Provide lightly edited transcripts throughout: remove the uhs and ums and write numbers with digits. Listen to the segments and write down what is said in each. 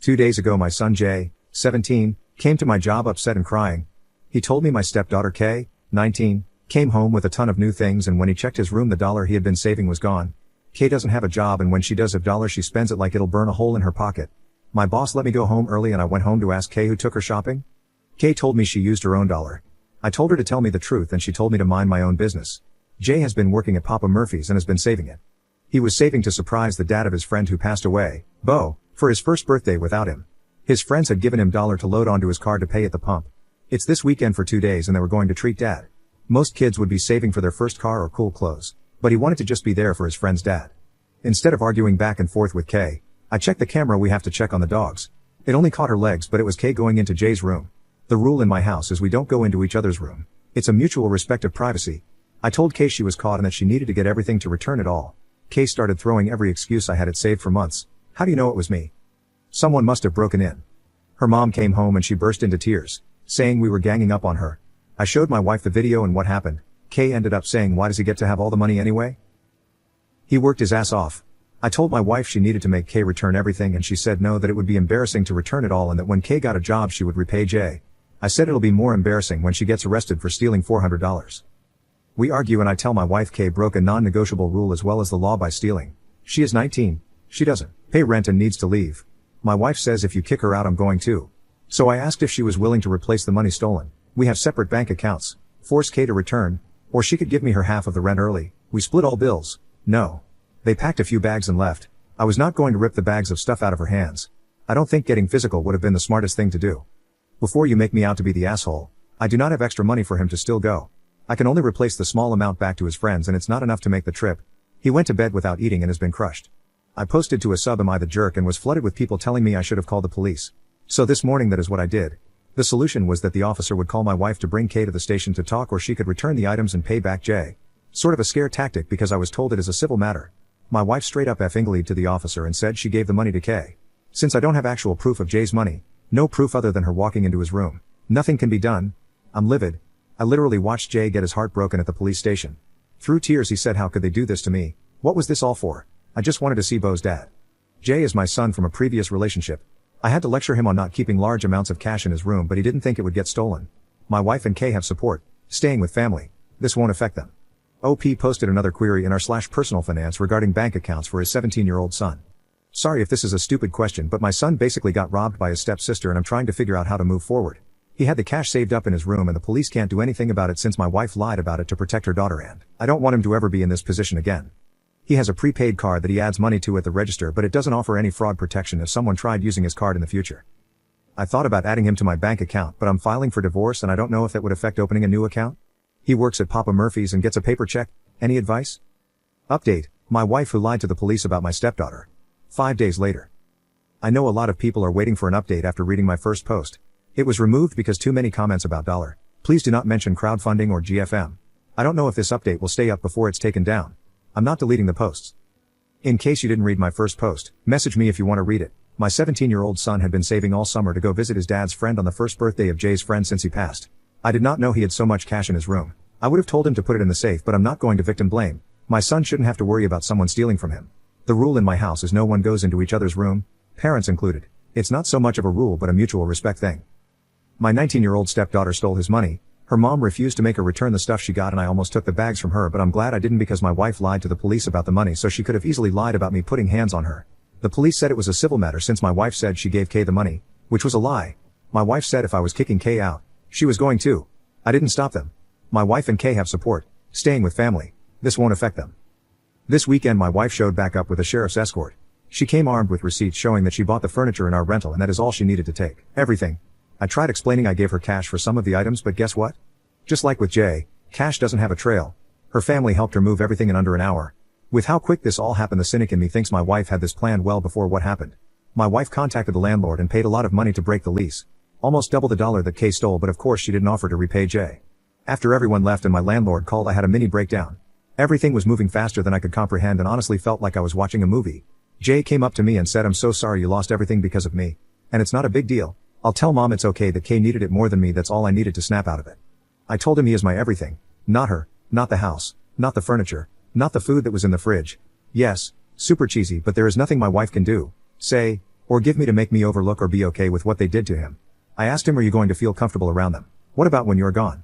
2 days ago my son Jay, 17, came to my job upset and crying. He told me my stepdaughter Kay, 19, came home with a ton of new things, and when he checked his room the dollar he had been saving was gone. Kay doesn't have a job, and when she does have dollars she spends it like it'll burn a hole in her pocket. My boss let me go home early and I went home to ask Kay who took her shopping. Kay told me she used her own dollar. I told her to tell me the truth and she told me to mind my own business. Jay has been working at Papa Murphy's and has been saving it. He was saving to surprise the dad of his friend who passed away, Bo, for his first birthday without him. His friends had given him $1 to load onto his car to pay at the pump. It's this weekend for 2 days and they were going to treat dad. Most kids would be saving for their first car or cool clothes, but he wanted to just be there for his friend's dad. Instead of arguing back and forth with Kay, I checked the camera we have to check on the dogs. It only caught her legs, but it was Kay going into Jay's room. The rule in my house is we don't go into each other's room. It's a mutual respect of privacy. I told Kay she was caught and that she needed to get everything to return it all. Kay started throwing every excuse I had it saved for months. How do you know it was me? Someone must have broken in. Her mom came home and she burst into tears, saying we were ganging up on her. I showed my wife the video and what happened. Kay ended up saying, why does he get to have all the money anyway? He worked his ass off. I told my wife she needed to make Kay return everything and she said no, that it would be embarrassing to return it all and that when Kay got a job she would repay Jay. I said it'll be more embarrassing when she gets arrested for stealing $400. We argue and I tell my wife Kay broke a non-negotiable rule as well as the law by stealing. She is 19. She doesn't pay rent and needs to leave. My wife says if you kick her out I'm going to. So I asked if she was willing to replace the money stolen. We have separate bank accounts. Force Kay to return, or she could give me her half of the rent early. We split all bills. No. They packed a few bags and left. I was not going to rip the bags of stuff out of her hands. I don't think getting physical would have been the smartest thing to do. Before you make me out to be the asshole, I do not have extra money for him to still go. I can only replace the small amount back to his friends and it's not enough to make the trip. He went to bed without eating and has been crushed. I posted to a sub am I the jerk and was flooded with people telling me I should have called the police. So this morning that is what I did. The solution was that the officer would call my wife to bring Kay to the station to talk, or she could return the items and pay back Jay. Sort of a scare tactic because I was told it is a civil matter. My wife straight up F-Ingled to the officer and said she gave the money to Kay. Since I don't have actual proof of Jay's money, no proof other than her walking into his room, nothing can be done. I'm livid. I literally watched Jay get his heart broken at the police station. Through tears he said how could they do this to me? What was this all for? I just wanted to see Bo's dad. Jay is my son from a previous relationship. I had to lecture him on not keeping large amounts of cash in his room, but he didn't think it would get stolen. My wife and Kay have support, staying with family. This won't affect them. OP posted another query in r/personal finance regarding bank accounts for his 17-year-old son. Sorry if this is a stupid question, but my son basically got robbed by his stepsister and I'm trying to figure out how to move forward. He had the cash saved up in his room and the police can't do anything about it since my wife lied about it to protect her daughter, and I don't want him to ever be in this position again. He has a prepaid card that he adds money to at the register, but it doesn't offer any fraud protection if someone tried using his card in the future. I thought about adding him to my bank account, but I'm filing for divorce and I don't know if that would affect opening a new account. He works at Papa Murphy's and gets a paper check. Any advice? Update: my wife who lied to the police about my stepdaughter. 5 days later. I know a lot of people are waiting for an update after reading my first post. It was removed because too many comments about dollar. Please do not mention crowdfunding or GFM. I don't know if this update will stay up before it's taken down. I'm not deleting the posts. In case you didn't read my first post, message me if you want to read it. My 17-year-old son had been saving all summer to go visit his dad's friend on the first birthday of Jay's friend since he passed. I did not know he had so much cash in his room. I would have told him to put it in the safe, but I'm not going to victim blame. My son shouldn't have to worry about someone stealing from him. The rule in my house is no one goes into each other's room, parents included. It's not so much of a rule but a mutual respect thing. My 19-year-old stepdaughter stole his money. Her mom refused to make her return the stuff she got and I almost took the bags from her, but I'm glad I didn't because my wife lied to the police about the money, so she could have easily lied about me putting hands on her. The police said it was a civil matter since my wife said she gave Kay the money, which was a lie. My wife said if I was kicking Kay out, she was going to. I didn't stop them. My wife and Kay have support, staying with family. This won't affect them. This weekend my wife showed back up with a sheriff's escort. She came armed with receipts showing that she bought the furniture in our rental and that is all she needed to take. Everything. I tried explaining I gave her cash for some of the items, but guess what? Just like with Jay, cash doesn't have a trail. Her family helped her move everything in under an hour. With how quick this all happened, the cynic in me thinks my wife had this planned well before what happened. My wife contacted the landlord and paid a lot of money to break the lease. Almost double the dollar that Kay stole, but of course she didn't offer to repay Jay. After everyone left and my landlord called, I had a mini breakdown. Everything was moving faster than I could comprehend and honestly felt like I was watching a movie. Jay came up to me and said, I'm so sorry you lost everything because of me. And it's not a big deal. I'll tell mom it's okay that Kay needed it more than me, that's all I needed to snap out of it. I told him he is my everything. Not her, not the house, not the furniture, not the food that was in the fridge. Yes, super cheesy, but there is nothing my wife can do, say, Or give me to make me overlook or be okay with what they did to him. I asked him, are you going to feel comfortable around them? What about when you're gone?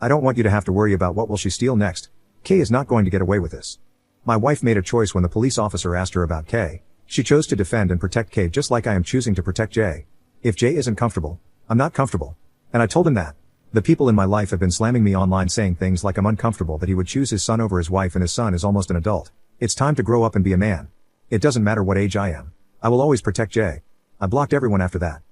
I don't want you to have to worry about what will she steal next. Kay is not going to get away with this. My wife made a choice when the police officer asked her about Kay. She chose to defend and protect Kay just like I am choosing to protect Jay. If Jay isn't comfortable, I'm not comfortable. And I told him that. The people in my life have been slamming me online saying things like I'm uncomfortable that he would choose his son over his wife and his son is almost an adult. It's time to grow up and be a man. It doesn't matter what age I am. I will always protect Jay. I blocked everyone after that.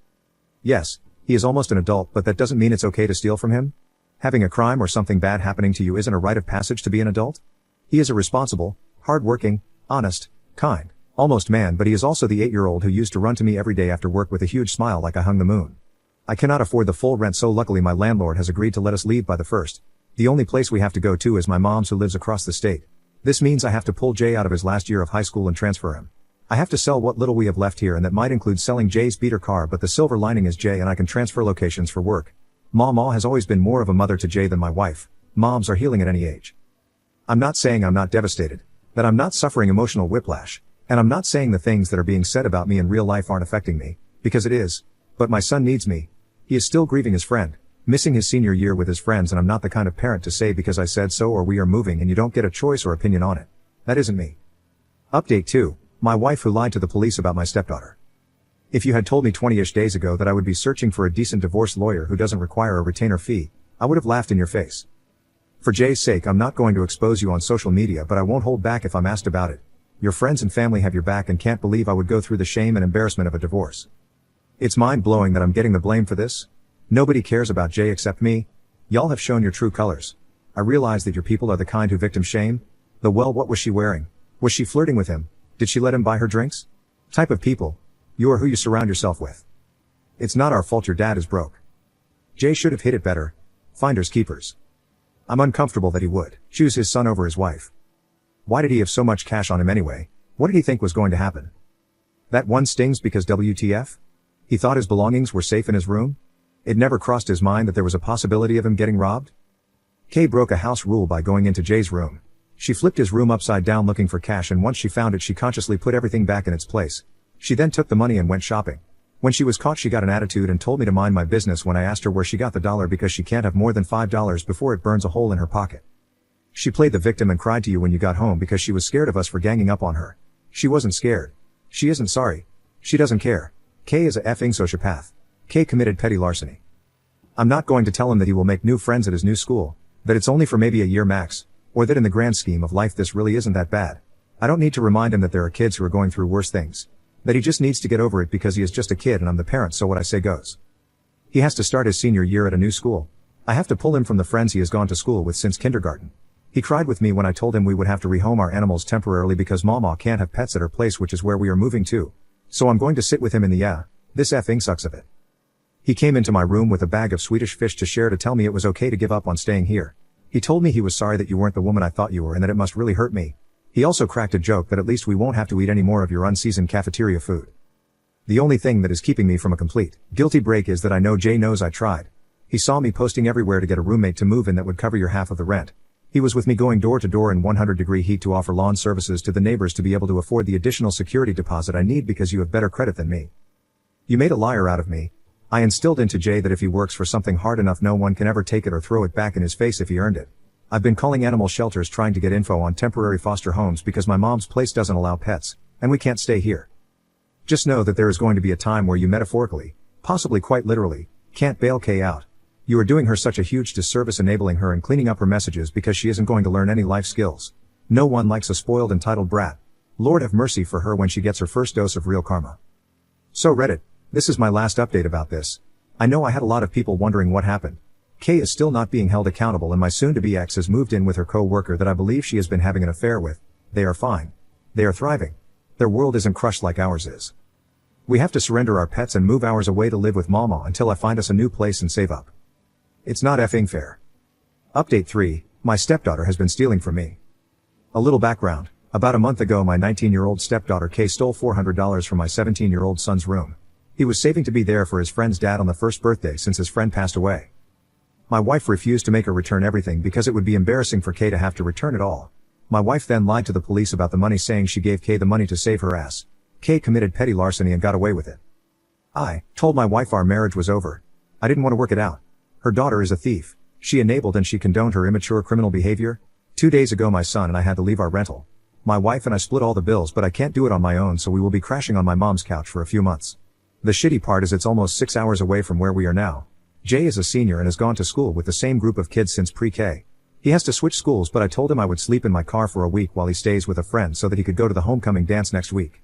Yes, he is almost an adult, but that doesn't mean it's okay to steal from him. Having a crime or something bad happening to you isn't a rite of passage to be an adult. He is a responsible, hard-working, honest, kind, almost man, but he is also the 8-year-old who used to run to me every day after work with a huge smile like I hung the moon. I cannot afford the full rent, so luckily my landlord has agreed to let us leave by the 1st. The only place we have to go to is my mom's, who lives across the state. This means I have to pull Jay out of his last year of high school and transfer him. I have to sell what little we have left here, and that might include selling Jay's beater car, but the silver lining is Jay and I can transfer locations for work. Mama has always been more of a mother to Jay than my wife. Moms are healing at any age. I'm not saying I'm not devastated, that I'm not suffering emotional whiplash, and I'm not saying the things that are being said about me in real life aren't affecting me, because it is. But my son needs me. He is still grieving his friend, missing his senior year with his friends, and I'm not the kind of parent to say because I said so or we are moving and you don't get a choice or opinion on it. That isn't me. Update 2. My wife who lied to the police about my stepdaughter. If you had told me 20-ish days ago that I would be searching for a decent divorce lawyer who doesn't require a retainer fee, I would have laughed in your face. For Jay's sake, I'm not going to expose you on social media, but I won't hold back if I'm asked about it. Your friends and family have your back and can't believe I would go through the shame and embarrassment of a divorce. It's mind-blowing that I'm getting the blame for this. Nobody cares about Jay except me. Y'all have shown your true colors. I realize that your people are the kind who victim shame. What was she wearing? Was she flirting with him? Did she let him buy her drinks? Type of people. You are who you surround yourself with. It's not our fault your dad is broke. Jay should have hit it better. Finders keepers. I'm uncomfortable that he would choose his son over his wife. Why did he have so much cash on him anyway? What did he think was going to happen? That one stings because WTF? He thought his belongings were safe in his room? It never crossed his mind that there was a possibility of him getting robbed? Kay broke a house rule by going into Jay's room. She flipped his room upside down looking for cash, and once she found it she consciously put everything back in its place. She then took the money and went shopping. When she was caught she got an attitude and told me to mind my business when I asked her where she got the dollar because she can't have more than $5 before it burns a hole in her pocket. She played the victim and cried to you when you got home because she was scared of us for ganging up on her. She wasn't scared. She isn't sorry. She doesn't care. Kay is a effing sociopath. Kay committed petty larceny. I'm not going to tell him that he will make new friends at his new school, that it's only for maybe a year max, or that in the grand scheme of life this really isn't that bad. I don't need to remind him that there are kids who are going through worse things. That he just needs to get over it because he is just a kid and I'm the parent, so what I say goes. He has to start his senior year at a new school. I have to pull him from the friends he has gone to school with since kindergarten. He cried with me when I told him we would have to rehome our animals temporarily because Mama can't have pets at her place, which is where we are moving to. So I'm going to sit with him in the this effing sucks of it. He came into my room with a bag of Swedish fish to share to tell me it was okay to give up on staying here. He told me he was sorry that you weren't the woman I thought you were and that it must really hurt me. He also cracked a joke that at least we won't have to eat any more of your unseasoned cafeteria food. The only thing that is keeping me from a complete guilty break is that I know Jay knows I tried. He saw me posting everywhere to get a roommate to move in that would cover your half of the rent. He was with me going door to door in 100-degree heat to offer lawn services to the neighbors to be able to afford the additional security deposit I need because you have better credit than me. You made a liar out of me. I instilled into Jay that if he works for something hard enough no one can ever take it or throw it back in his face if he earned it. I've been calling animal shelters trying to get info on temporary foster homes because my mom's place doesn't allow pets, and we can't stay here. Just know that there is going to be a time where you metaphorically, possibly quite literally, can't bail Kay out. You are doing her such a huge disservice enabling her and cleaning up her messages because she isn't going to learn any life skills. No one likes a spoiled entitled brat. Lord have mercy for her when she gets her first dose of real karma. So Reddit, this is my last update about this. I know I had a lot of people wondering what happened. Kay is still not being held accountable and my soon-to-be ex has moved in with her co-worker that I believe she has been having an affair with. They are fine. They are thriving. Their world isn't crushed like ours is. We have to surrender our pets and move ours away to live with Mama until I find us a new place and save up. It's not effing fair. Update 3, my stepdaughter has been stealing from me. A little background. About a month ago my 19-year-old stepdaughter Kay stole $400 from my 17-year-old son's room. He was saving to be there for his friend's dad on the first birthday since his friend passed away. My wife refused to make her return everything because it would be embarrassing for Kay to have to return it all. My wife then lied to the police about the money saying she gave Kay the money to save her ass. K committed petty larceny and got away with it. I told my wife our marriage was over. I didn't want to work it out. Her daughter is a thief. She enabled and she condoned her immature criminal behavior. 2 days ago my son and I had to leave our rental. My wife and I split all the bills, but I can't do it on my own, so we will be crashing on my mom's couch for a few months. The shitty part is it's almost 6 hours away from where we are now. Jay is a senior and has gone to school with the same group of kids since pre-K. He has to switch schools, but I told him I would sleep in my car for a week while he stays with a friend so that he could go to the homecoming dance next week.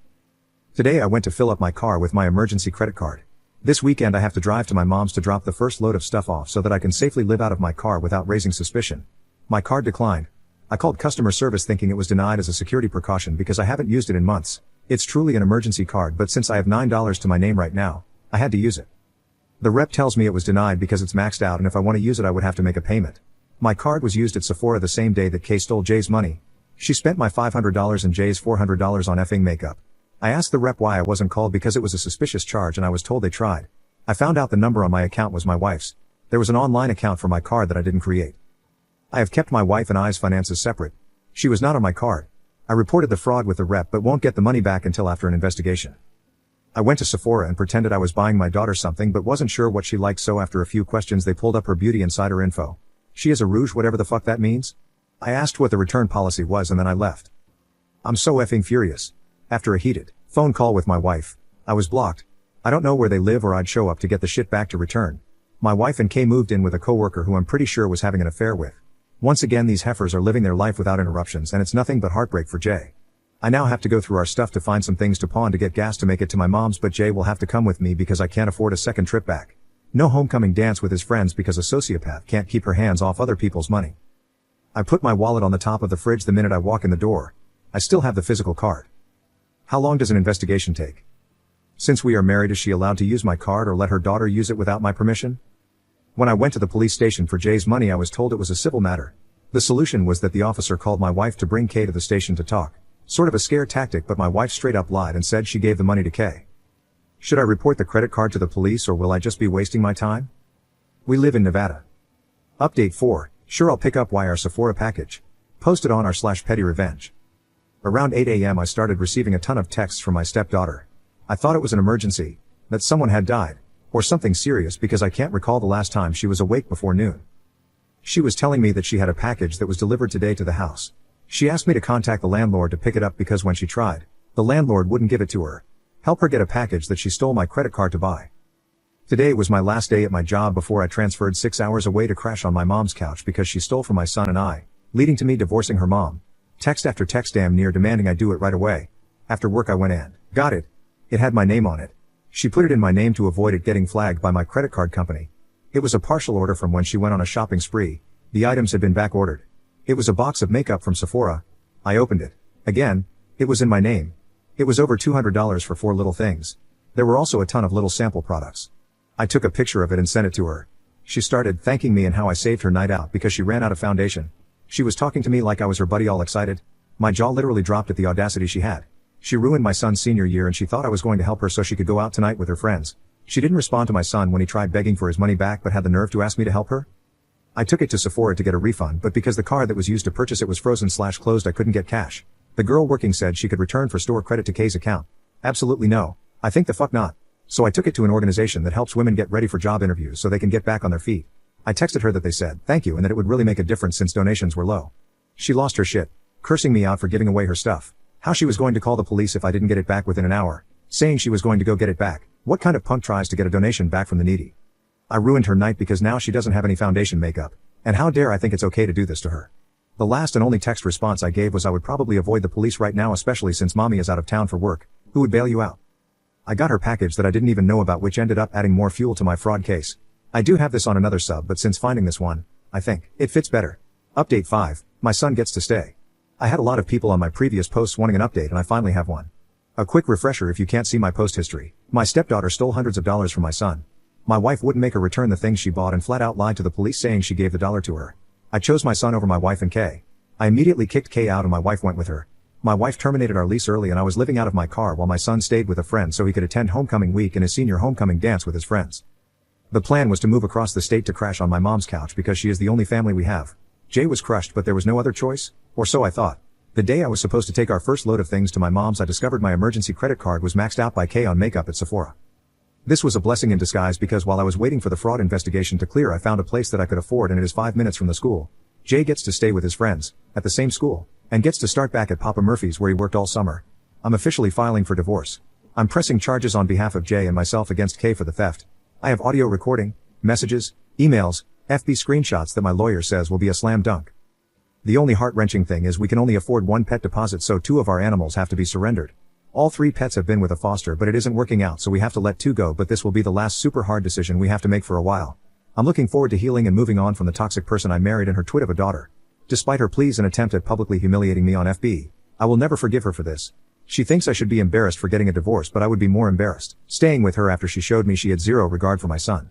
Today I went to fill up my car with my emergency credit card. This weekend I have to drive to my mom's to drop the first load of stuff off so that I can safely live out of my car without raising suspicion. My card declined. I called customer service thinking it was denied as a security precaution because I haven't used it in months. It's truly an emergency card, but since I have $9 to my name right now, I had to use it. The rep tells me it was denied because it's maxed out and if I want to use it I would have to make a payment. My card was used at Sephora the same day that Kay stole Jay's money. She spent my $500 and Jay's $400 on effing makeup. I asked the rep why I wasn't called because it was a suspicious charge and I was told they tried. I found out the number on my account was my wife's. There was an online account for my card that I didn't create. I have kept my wife and I's finances separate. She was not on my card. I reported the fraud with the rep but won't get the money back until after an investigation. I went to Sephora and pretended I was buying my daughter something but wasn't sure what she liked, so after a few questions they pulled up her beauty insider info. She is a rouge, whatever the fuck that means. I asked what the return policy was and then I left. I'm so effing furious. After a heated phone call with my wife, I was blocked. I don't know where they live or I'd show up to get the shit back to return. My wife and Kay moved in with a coworker who I'm pretty sure was having an affair with. Once again these heifers are living their life without interruptions and it's nothing but heartbreak for Jay. I now have to go through our stuff to find some things to pawn to get gas to make it to my mom's, but Jay will have to come with me because I can't afford a second trip back. No homecoming dance with his friends because a sociopath can't keep her hands off other people's money. I put my wallet on the top of the fridge the minute I walk in the door. I still have the physical card. How long does an investigation take? Since we are married, is she allowed to use my card or let her daughter use it without my permission? When I went to the police station for Jay's money I was told it was a civil matter. The solution was that the officer called my wife to bring Kay to the station to talk. Sort of a scare tactic, but my wife straight up lied and said she gave the money to Kay. Should I report the credit card to the police or will I just be wasting my time? We live in Nevada. Update 4. Sure, I'll pick up our Sephora package. Posted on r/petty revenge. Around 8 a.m. I started receiving a ton of texts from my stepdaughter. I thought it was an emergency, that someone had died, or something serious because I can't recall the last time she was awake before noon. She was telling me that she had a package that was delivered today to the house. She asked me to contact the landlord to pick it up because when she tried, the landlord wouldn't give it to her. Help her get a package that she stole my credit card to buy. Today was my last day at my job before I transferred 6 hours away to crash on my mom's couch because she stole from my son and I, leading to me divorcing her mom. Text after text damn near demanding I do it right away. After work I went and got it. It had my name on it. She put it in my name to avoid it getting flagged by my credit card company. It was a partial order from when she went on a shopping spree. The items had been back ordered. It was a box of makeup from Sephora. I opened it. Again, it was in my name. It was over $200 for 4 little things. There were also a ton of little sample products. I took a picture of it and sent it to her. She started thanking me and how I saved her night out because she ran out of foundation. She was talking to me like I was her buddy, all excited. My jaw literally dropped at the audacity she had. She ruined my son's senior year and she thought I was going to help her so she could go out tonight with her friends. She didn't respond to my son when he tried begging for his money back but had the nerve to ask me to help her. I took it to Sephora to get a refund, but because the card that was used to purchase it was frozen/closed I couldn't get cash. The girl working said she could return for store credit to Kay's account. Absolutely no. I think the fuck not. So I took it to an organization that helps women get ready for job interviews so they can get back on their feet. I texted her that they said thank you and that it would really make a difference since donations were low. She lost her shit, cursing me out for giving away her stuff. How she was going to call the police if I didn't get it back within an hour. Saying she was going to go get it back. What kind of punk tries to get a donation back from the needy? I ruined her night because now she doesn't have any foundation makeup. And how dare I think it's okay to do this to her? The last and only text response I gave was I would probably avoid the police right now, especially since mommy is out of town for work. Who would bail you out? I got her package that I didn't even know about, which ended up adding more fuel to my fraud case. I do have this on another sub, but since finding this one, I think it fits better. Update 5. My son gets to stay. I had a lot of people on my previous posts wanting an update and I finally have one. A quick refresher if you can't see my post history. My stepdaughter stole hundreds of dollars from my son. My wife wouldn't make her return the things she bought and flat out lied to the police saying she gave the dollar to her. I chose my son over my wife and Kay. I immediately kicked Kay out and my wife went with her. My wife terminated our lease early and I was living out of my car while my son stayed with a friend so he could attend homecoming week and his senior homecoming dance with his friends. The plan was to move across the state to crash on my mom's couch because she is the only family we have. Jay was crushed, but there was no other choice, or so I thought. The day I was supposed to take our first load of things to my mom's, I discovered my emergency credit card was maxed out by K on makeup at Sephora. This was a blessing in disguise because while I was waiting for the fraud investigation to clear, I found a place that I could afford and it is 5 minutes from the school. Jay gets to stay with his friends, at the same school, and gets to start back at Papa Murphy's where he worked all summer. I'm officially filing for divorce. I'm pressing charges on behalf of Jay and myself against K for the theft. I have audio recording, messages, emails, FB screenshots that my lawyer says will be a slam dunk. The only heart-wrenching thing is we can only afford one pet deposit, so 2 of our animals have to be surrendered. All 3 pets have been with a foster, but it isn't working out, so we have to let 2 go, but this will be the last super hard decision we have to make for a while. I'm looking forward to healing and moving on from the toxic person I married and her twit of a daughter. Despite her pleas and attempt at publicly humiliating me on FB, I will never forgive her for this. She thinks I should be embarrassed for getting a divorce, but I would be more embarrassed staying with her after she showed me she had zero regard for my son.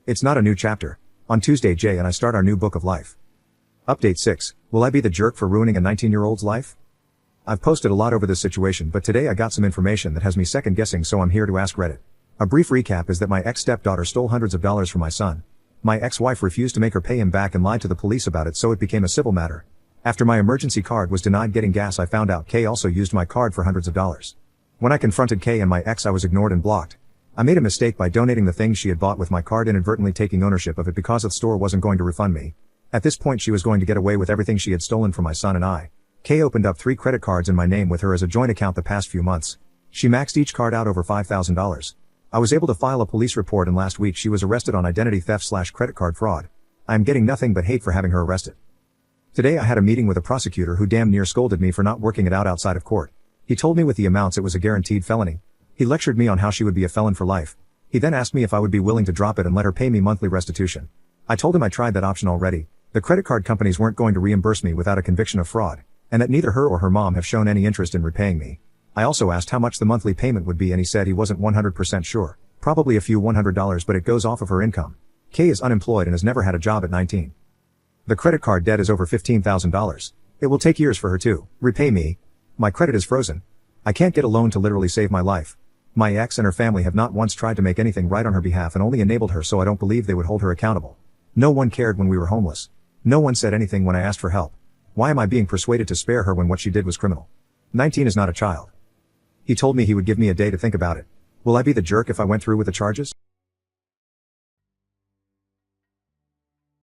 It's not a new chapter. On Tuesday, Jay and I start our new book of life. Update 6. Will I be the jerk for ruining a 19-year-old's life? I've posted a lot over this situation, but today I got some information that has me second guessing, so I'm here to ask Reddit. A brief recap is that my ex-stepdaughter stole hundreds of dollars from my son. My ex-wife refused to make her pay him back and lied to the police about it, so it became a civil matter. After my emergency card was denied getting gas, I found out K also used my card for hundreds of dollars. When I confronted K and my ex, I was ignored and blocked. I made a mistake by donating the things she had bought with my card, inadvertently taking ownership of it because the store wasn't going to refund me. At this point she was going to get away with everything she had stolen from my son and I. K opened up 3 credit cards in my name with her as a joint account the past few months. She maxed each card out over $5,000. I was able to file a police report, and last week she was arrested on identity theft/credit card fraud. I am getting nothing but hate for having her arrested. Today I had a meeting with a prosecutor who damn near scolded me for not working it out outside of court. He told me with the amounts it was a guaranteed felony. He lectured me on how she would be a felon for life. He then asked me if I would be willing to drop it and let her pay me monthly restitution. I told him I tried that option already. The credit card companies weren't going to reimburse me without a conviction of fraud, and that neither her or her mom have shown any interest in repaying me. I also asked how much the monthly payment would be, and he said he wasn't 100% sure. Probably a few $100, but it goes off of her income. K is unemployed and has never had a job at 19. The credit card debt is over $15,000. It will take years for her to repay me. My credit is frozen. I can't get a loan to literally save my life. My ex and her family have not once tried to make anything right on her behalf and only enabled her, so I don't believe they would hold her accountable. No one cared when we were homeless. No one said anything when I asked for help. Why am I being persuaded to spare her when what she did was criminal? 19 is not a child. He told me he would give me a day to think about it. Will I be the jerk if I went through with the charges?